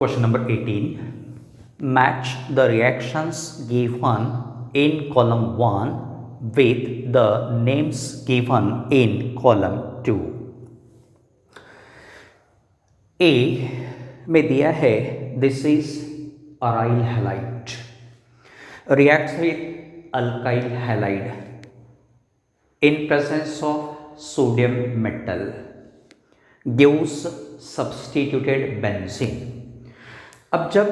Question number 18. Match the reactions given in column 1 with the names given in column 2. A में दिया है this is aryl halide reacts with alkyl halide in presence of sodium metal gives substituted benzene. अब जब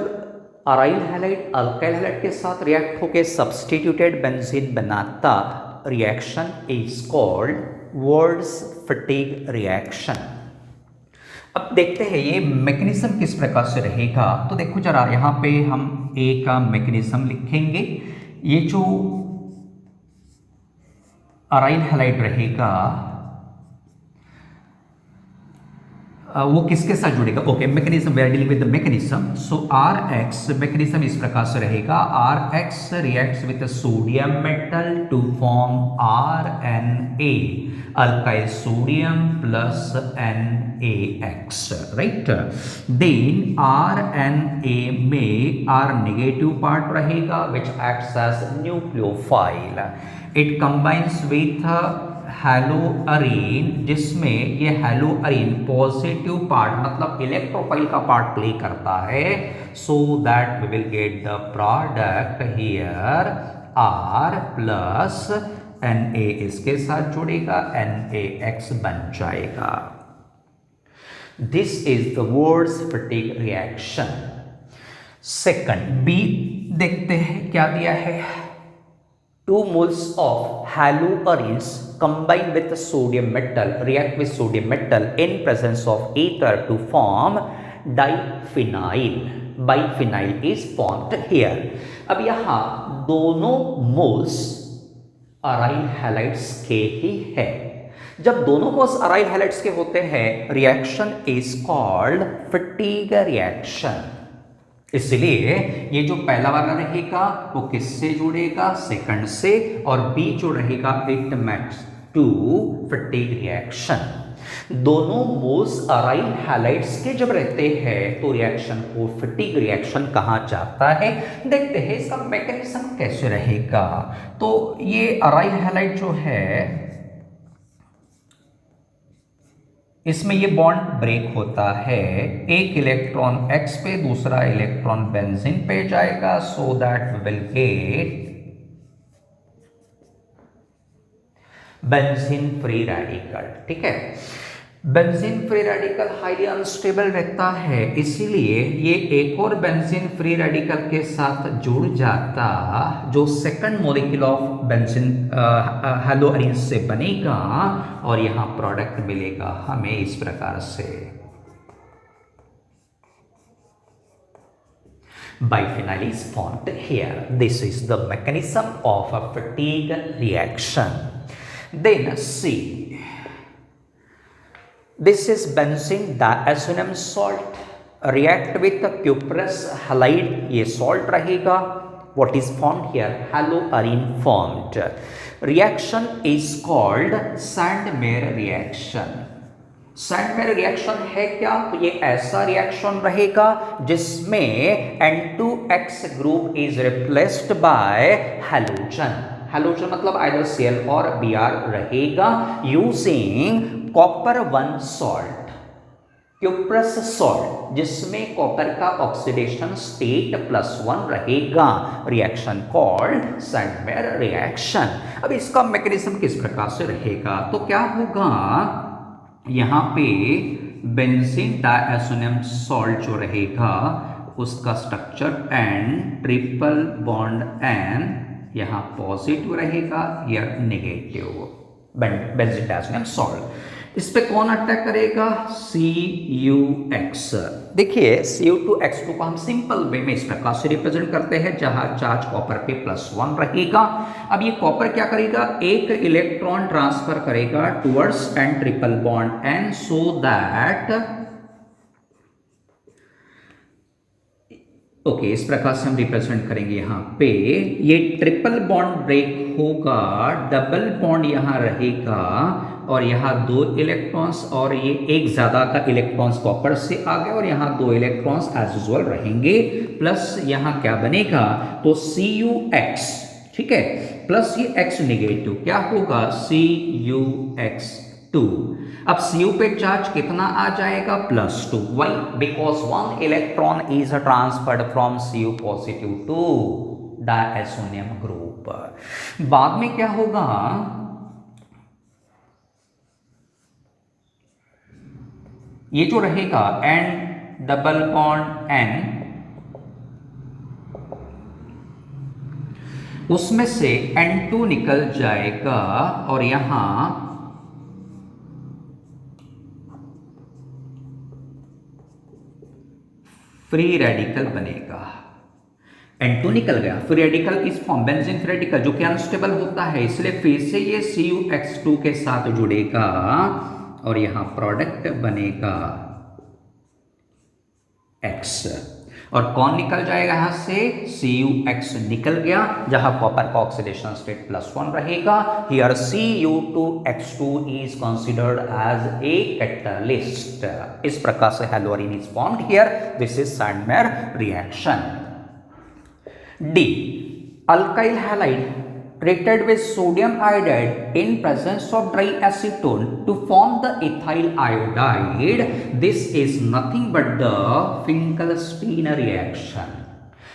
aryl halide alkyl halide के साथ react होकर substituted benzene बनाता reaction is called words Fittig reaction. अब देखते हैं ये मैकेनिज्म किस प्रकार से रहेगा. तो देखो जरा यहाँ पे हम ए का मैकेनिज्म लिखेंगे. ये जो अराइल हैलाइड रहेगा वो किसके साथ जुड़ेगा. Okay, mechanism we are dealing with the mechanism. So R X mechanism इस प्रकार से रहेगा. R X reacts with sodium metal to form R N A alkyl sodium plus N A X, right. Then R N A में R negative part रहेगा which acts as nucleophile. It combines with haloarene जिसमें ये haloarene positive part मतलब electrophile का part play करता है. So that we will get the product here R plus N A इसके साथ जुड़ेगा एन ए एक्स बन जाएगा. This is the Wurtz Fittig reaction. Second B देखते हैं क्या दिया है. 2 moles of haloarenes combine with sodium metal react with sodium metal in presence of ether to form diphenyl. Biphenyl is formed here. अब यहाँ दोनों मोल्स अराइल हैलाइड्स के ही है. जब दोनों मोल्स अराइल हैलाइड्स के होते हैं reaction is called fatigue reaction. इसलिए ये जो पहला वाला रहेगा वो किससे जुड़ेगा, सेकंड से, और बी जो रहेगा it match to Fittig reaction. दोनों मोल्स अराइल हैलाइड्स के जब रहते हैं तो रिएक्शन को फटीग रिएक्शन कहा जाता है. देखते हैं इसका मैकेनिज्म कैसे रहेगा. तो ये अराइल हैलाइड जो है इसमें ये बॉन्ड ब्रेक होता है. एक इलेक्ट्रॉन एक्स पे दूसरा इलेक्ट्रॉन बेंजीन पे जाएगा. So that we will get benzene free radical. ठीक है, benzene free radical highly unstable रहता है इसीलिए ये एक और बेंजीन फ्री रेडिकल के साथ जुड़ जाता जो सेकंड मॉलिक्यूल ऑफ बेंजीन हैलोअरीन से बनेगा और यहाँ प्रोडक्ट मिलेगा हमें इस प्रकार से. Biphenyl is formed here. This is the mechanism of a fatigue reaction. Then C. This is benzene diazonium salt react with the cuprous halide. ये salt रहेगा. What is formed here? Haloarine formed. Reaction is called Sandmeyer reaction. Sandmeyer reaction है क्या? तो ये ऐसा reaction रहेगा जिसमें N2X group is replaced by halogen. Halogen मतलब either Cl और Br रहेगा using copper 1 salt, cuprous salt जिसमें कॉपर का ऑक्सीडेशन स्टेट +1 रहेगा. Reaction called Sandmeyer reaction. अब इसका मैकेनिज्म किस प्रकार से रहेगा. तो क्या होगा, यहाँ पे बेंजीन डायazonium सॉल्ट जो रहेगा उसका structure N triple bond N यहाँ पॉजिटिव रहेगा या नेगेटिव. बेंजीन डायazonium सॉल्ट इस पे कौन अटैक करेगा, CuX. देखिए Cu2X2 को हम सिंपल वे में इस प्रकार से रिप्रेजेंट करते हैं जहां चार्ज कॉपर पे +1 रहेगा. अब ये कॉपर क्या करेगा, एक इलेक्ट्रॉन ट्रांसफर करेगा towards N triple bond N so that okay, इस प्रकार से हम रिप्रेजेंट करेंगे यहाँ पे। ये ट्रिपल बॉन्ड ब्रेक होगा, डबल बॉन्ड यहाँ रहेगा और यहाँ 2 इलेक्ट्रॉन्स और ये एक ज्यादा का इलेक्ट्रॉन्स कॉपर से आ गए और यहाँ 2 इलेक्ट्रॉन्स एज यूजुअल रहेंगे, प्लस यहाँ क्या बनेगा तो CuX, ठीक है, प्लस ये X नेगेटिव क्या होगा CuX2। अब Cu पे चार्ज कितना आ जाएगा +2, why because 1 electron is transferred from Cu positive to diazonium group. बाद में क्या होगा, ये जो रहेगा N डबल बॉन्ड N, उसमें से N2 निकल जाएगा और यहां फ्री रेडिकल बनेगा। N2 निकल गया, फ्री रेडिकल इस फॉर्म बेंजीन फ्री रेडिकल जो कि अनस्टेबल होता है, इसलिए फिर से ये CuX2 के साथ जुड़ेगा और यहां प्रोडक्ट बनेगा X। और कौन निकल जाएगा यहां से CuX निकल गया, जहां कॉपर का ऑक्सीडेशन स्टेट +1 रहेगा। Here Cu2X2 is considered as a catalyst. इस प्रकार से haloarene is formed here. This is Sandmeyer reaction. D, alkyl halide treated with sodium iodide in presence of triacetone to form the ethyl iodide. This is nothing but the Finkelstein reaction.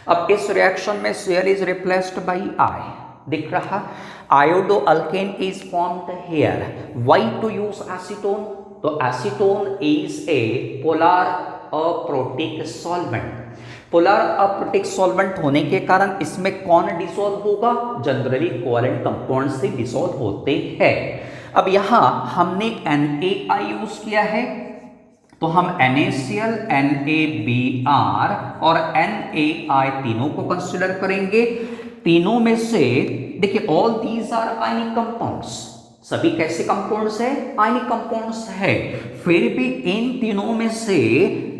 अब इस reaction में Cl is replaced by I, दिख रहा, iodoalkane is formed here. Why to use acetone? तो acetone is a polar aprotic solvent. Polar aprotic solvent होने के कारण इसमें कौन डिसॉल्व होगा, जनरली कोवेलेंट कंपाउंड से डिसॉल्व होते हैं। अब यहां हमने NaI यूज किया है, तो हम NaCl, NaBr और NaI तीनों को कंसिडर करेंगे। तीनों में से देखिए all these are ionic compounds, सभी कैसे कंपाउंड्स है, आयनिक कंपाउंड्स है। फिर भी इन तीनों में से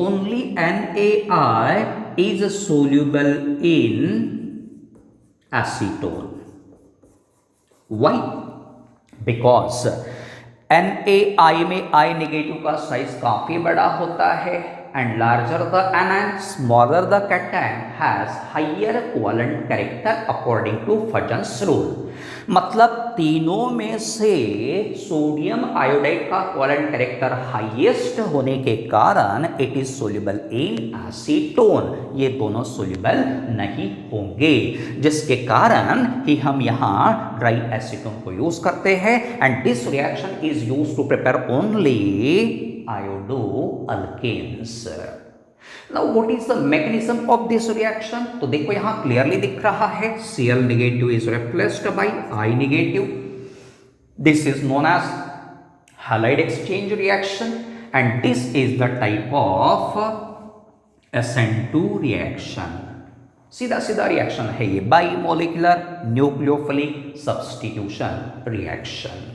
only NaI is soluble in acetone. Why? Because NaI में I नेगेटिव का साइज काफी बड़ा होता है and larger the anion, smaller the cation has higher covalent character according to Fajans rule. मतलब तीनों में से सोडियम आयोडाइड का कोवेलेंट कैरेक्टर हाईएस्ट होने के कारण it is soluble in acetone, ये दोनों सोल्यूबल नहीं होंगे, जिसके कारण ही हम यहाँ ड्राई एसीटोन को यूज करते हैं। And this reaction is used to prepare only iodoalkanes. Now what is the mechanism of this reaction? तो देखो यहाँ क्लियरली दिख रहा है Cl negative is replaced by I negative. This is known as halide exchange reaction and this is the type of SN2 reaction. सीधा सीधा reaction है ये, bimolecular nucleophilic substitution reaction.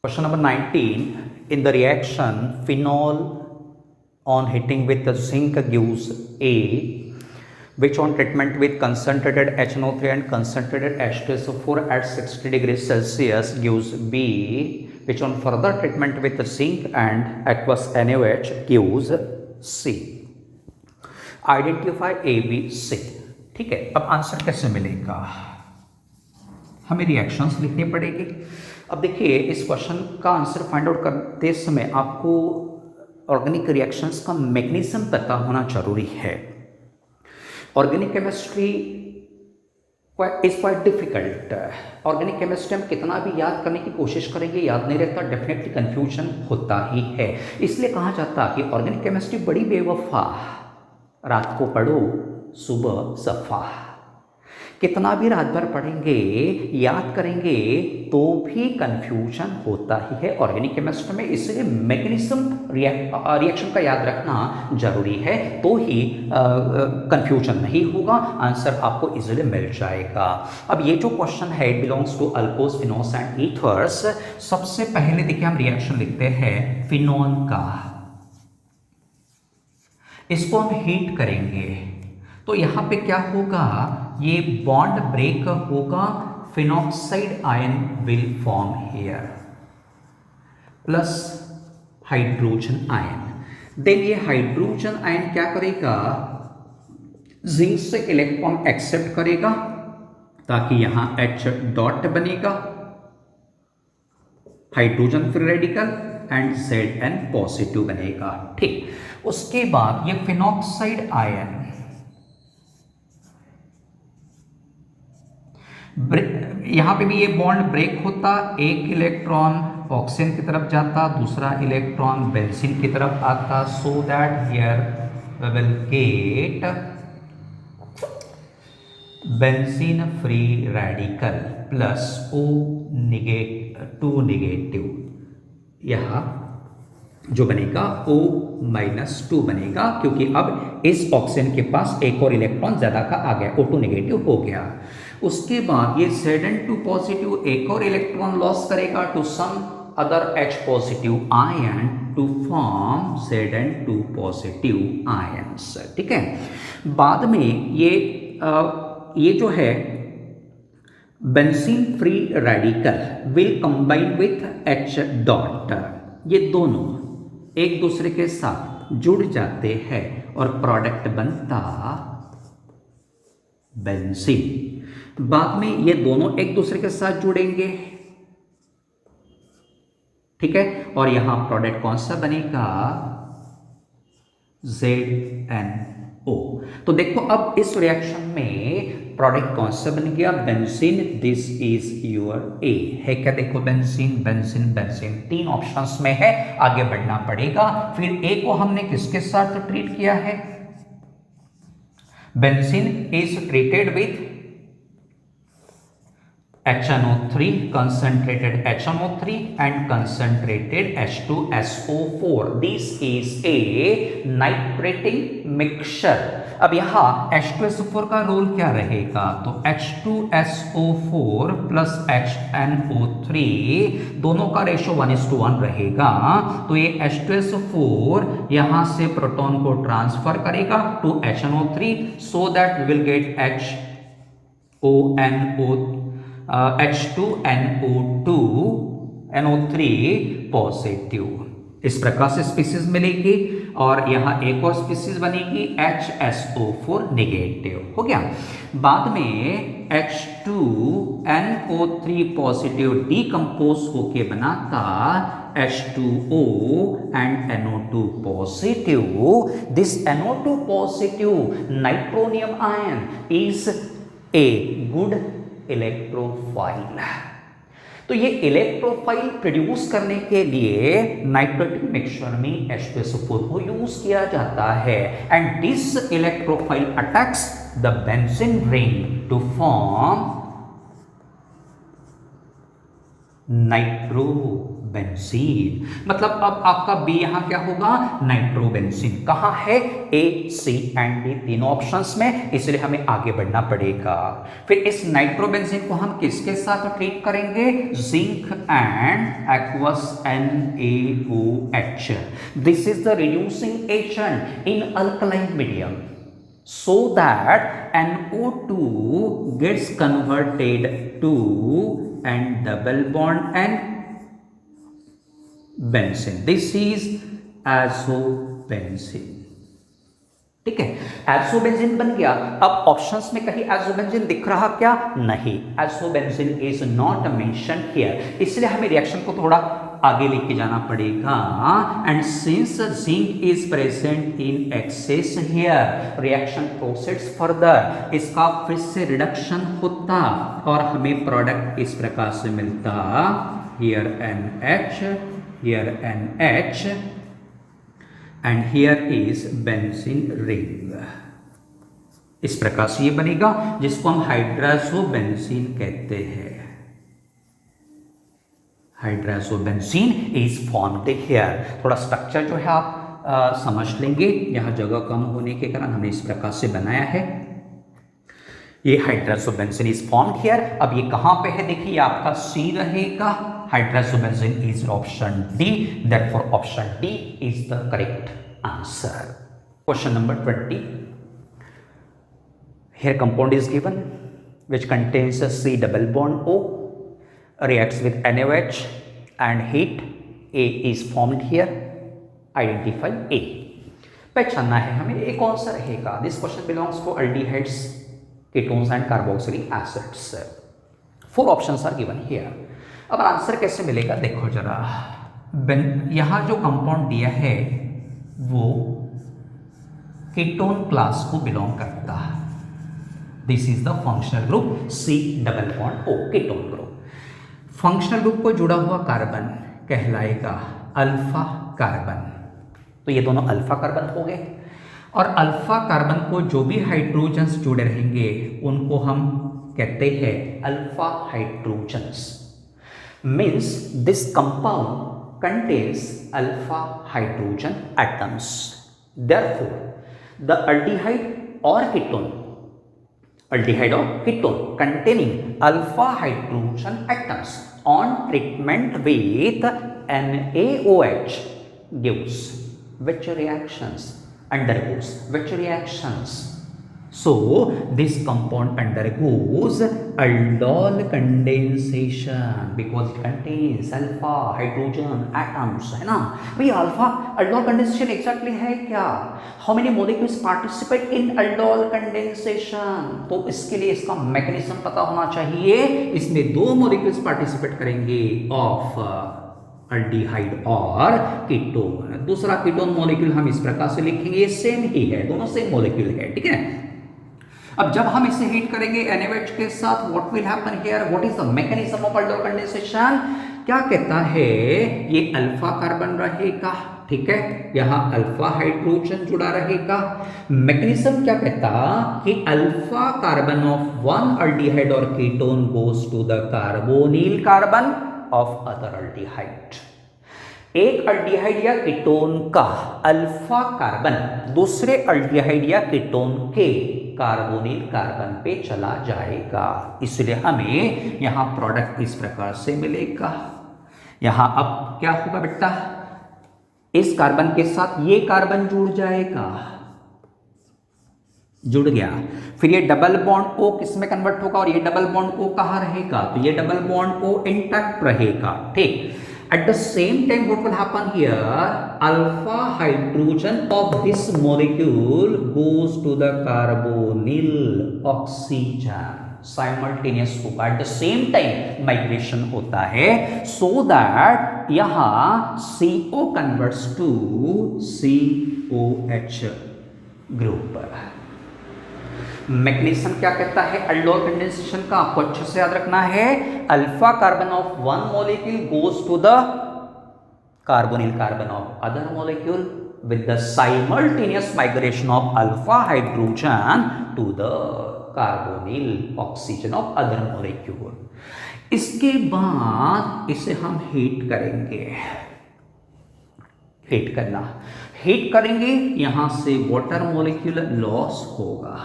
Question number 19. In the reaction, phenol on hitting with the zinc gives A, which on treatment with concentrated HNO3 and concentrated H2SO4 at 60 degrees Celsius gives B, which on further treatment with the zinc and aqueous NaOH gives C. Identify A, B, C. ठीक है, अब answer कैसे मिलेगा, हमें reactions लिखनी पड़ेगी। अब देखिए इस क्वेश्चन का आंसर फाइंड आउट करते समय आपको ऑर्गेनिक रिएक्शंस का मैकेनिज्म पता होना जरूरी है। Organic chemistry is quite difficult. Organic chemistry हम कितना भी याद करने की कोशिश करेंगे याद नहीं रहता, डेफिनेटली कंफ्यूजन होता ही है। इसलिए कहा जाता कि ऑर्गेनिक केमिस्ट्री बड़ी बेवफा, रात को पढ़ो सुबह सफा। कितना भी रात भर पढ़ेंगे, याद करेंगे, तो भी कंफ्यूजन होता ही है ऑर्गेनिक केमिस्ट्री में। इसलिए मैकेनिज्म रिएक्शन का याद रखना जरूरी है, तो ही कंफ्यूजन नहीं होगा, आंसर आपको इजीली मिल जाएगा। अब ये जो क्वेश्चन है, it belongs to alcohols, phenols and ethers. सबसे पहले देखिए हम रिएक्शन लिखते हैं फिनोल का, इसको हम हीट करेंगे तो यहां पे क्या होगा, ये बॉन्ड ब्रेक होगा, phenoxide ion will form here plus hydrogen ion. Then ये हाइड्रोजन आयन क्या करेगा, जिंक से इलेक्ट्रॉन एक्सेप्ट करेगा ताकि यहां H डॉट बनेगा, hydrogen free radical and Zn positive बनेगा। ठीक, उसके बाद ये फिनॉक्साइड आयन यहां पे भी ये बॉन्ड ब्रेक होता, एक इलेक्ट्रॉन ऑक्सीजन की तरफ जाता, दूसरा इलेक्ट्रॉन बेंजीन की तरफ आता, so that here we will get benzene free radical plus O2 negative, यह जो बनेगा O-2 बनेगा, क्योंकि अब इस ऑक्सीजन के पास एक और इलेक्ट्रॉन ज्यादा का आ गया, O2 नेगेटिव हो गया। उसके बाद ये Zn2 पॉजिटिव एक और इलेक्ट्रॉन लॉस करेगा to some other H positive ion to form Zn2 positive ions. ठीक है, बाद में ये जो है benzene free radical will combine with H dot, ये दोनों एक दूसरे के साथ जुड़ जाते हैं और प्रोडक्ट बनता बेंजीन। बाद में ये दोनों एक दूसरे के साथ जुड़ेंगे, ठीक है, और यहां प्रोडक्ट कौन सा बनेगा, ZnO। तो देखो अब इस रिएक्शन में प्रोडक्ट कौन सा बन गया, बेंजीन। दिस इज योर ए है क्या, देखो बेंजीन बेंजीन बेंजीन, तीन ऑप्शंस में है, आगे बढ़ना पड़ेगा। फिर ए को हमने किसके साथ ट्रीट किया है, benzene is treated with HNO3, concentrated HNO3 and concentrated H2SO4. This is a nitrating mixture. अब यहाँ H2SO4 का रोल क्या रहेगा, तो H2SO4 प्लस HNO3 दोनों का रेशो 1:1 रहेगा। तो ये H2SO4 यहाँ से प्रोटॉन को ट्रांसफर करेगा to HNO3, so that we will get H2NO2 NO3 positive. इस प्रकार से स्पीसीज मिलेगी और यहाँ एक और स्पीसीज बनेगी HSO4 नेगेटिव। हो गया, बाद में H2NO3 पॉजिटिव डीकंपोज होके बनाता H2O and NO2 positive. This NO2 positive nitronium ion is a good electrophile. तो ये इलेक्ट्रोफाइल प्रोड्यूस करने के लिए नाइट्रेटिक मिक्सचर में H2SO4 को यूज किया जाता है, and this electrophile attacks the benzene ring to form nitrobenzene. मतलब अब आपका बी यहां क्या होगा, नाइट्रोबेंजीन। कहां है, ए सी एंड डी तीनों ऑप्शंस में, इसलिए हमें आगे बढ़ना पड़ेगा। फिर इस नाइट्रोबेंजीन को हम किसके साथ ट्रीट करेंगे, zinc and aqueous NaOH। This is the reducing agent in alkaline medium, so that NO2 gets converted to and double bond and benzene. This is azobenzene. ठीक है, एजोबेंजीन बन गया। अब ऑप्शंस में कहीं एजोबेंजीन दिख रहा क्या, नहीं, azobenzene is not mention here, इसलिए हमें रिएक्शन को थोड़ा आगे लेके जाना पड़ेगा। And since zinc is present in excess here, reaction proceeds further, इसका फिर से रिडक्शन होता और हमें प्रोडक्ट इस प्रकार से मिलता, here NH, here NH and here is benzene ring. इस प्रकार से ये बनेगा, जिसको हम हाइड्राजोबेंजीन कहते हैं। हाइड्राजोबेंजीन इज फॉर्म्ड हियर। थोड़ा स्ट्रक्चर जो है आप समझ लेंगे, यहाँ जगह कम होने के कारण हमने इस प्रकार से बनाया है। ये हाइड्राजोबेंजीन इज फॉर्म्ड हियर। अब ये कहाँ पे है देखिए, आपका सी रहेगा। Hydrazobenzene is option D, therefore option D is the correct answer. Question number 20। Here compound is given which contains a C double bond O, reacts with NaOH and heat. A is formed here. Identify A. पहचानना है हमें A कौन सा रहेगा। This question belongs to aldehydes, ketones and carboxylic acids. 4 options are given here. अब answer कैसे मिलेगा देखो जरा। यहाँ जो कंपाउंड दिया है वो कीटोन क्लास को बिलोंग करता है। This is the functional group C double bond O, ketone group. Functional group को जुड़ा हुआ कार्बन कहलाएगा अल्फा कार्बन। तो ये दोनों अल्फा कार्बन हो गए, और अल्फा कार्बन को जो भी हाइड्रोजन्स जुड़े रहेंगे उनको हम कहते हैं alpha hydrogens. Means this compound contains alpha hydrogen atoms. Therefore, the aldehyde or ketone containing alpha hydrogen atoms on treatment with NaOH gives which reactions? Undergoes which reactions? So this compound undergoes aldol condensation because it contains alpha hydrogen atoms, है ना भाई। Alpha aldol condensation exactly है क्या? How many molecules participate in aldol condensation? तो इसके लिए इसका mechanism पता होना चाहिए। इसमें 2 molecules participate करेंगे of अल्डिहाइड और कीटोन। दूसरा कीटोन मॉलिक्यूल हम इस प्रकार से लिखेंगे, ये सेम ही है, दोनों सेम मॉलिक्यूल है, ठीक है। अब जब हम इसे हीट करेंगे NaOH के साथ, what will happen here, what is the mechanism of aldol condensation? क्या कहता है, ये अल्फा कार्बन रहेगा, ठीक है, यहाँ अल्फा हाइड्रोजन जुड़ा रहेगा। मैकेनिज्म क्या कहता कि alpha carbon of one aldehyde और ketone goes to the carbonyl carbon of other aldehyde. एक अल्डिहाइड या कीटोन का अल्फा कार्बन दूसरे अल्डिहाइड या कीटोन के कार्बोनिल कार्बन पे चला जाएगा, इसलिए हमें यहां प्रोडक्ट इस प्रकार से मिलेगा। यहां अब क्या होगा बेटा, इस कार्बन के साथ ये कार्बन जुड़ जाएगा, जुड़ गया, फिर ये डबल बॉन्ड O किस में कन्वर्ट होगा और ये डबल बॉन्ड O कहाँ रहेगा, तो ये डबल बॉन्ड O इंटैक्ट रहेगा, ठीक। At the same time, what will happen here? Alpha hydrogen of this molecule goes to the carbonyl oxygen. Simultaneous होगा, at the same time migration होता है, so that यहाँ CO converts to COH group। Magnesium क्या कहता है aldol condensation का, आपको अच्छे से याद रखना है। Alpha carbon of one molecule goes to the carbonyl carbon of other molecule with the simultaneous migration of alpha hydrogen to the carbonyl oxygen of other molecule. इसके बाद इसे हम हीट करेंगे, हीट करना, हीट करेंगे, यहां से वाटर मॉलिक्यूल लॉस होगा।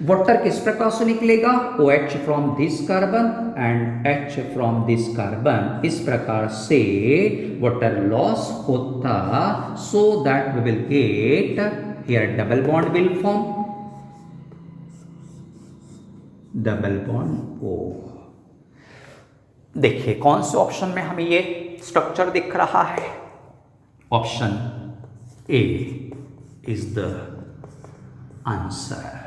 वाटर किस प्रकार से निकलेगा, OH from this carbon and H from this carbon, इस प्रकार से वाटर लॉस होता, so that we will get here double bond will form, double bond O। देखिए कौन से ऑप्शन में हमें ये स्ट्रक्चर दिख रहा है, option A is the answer।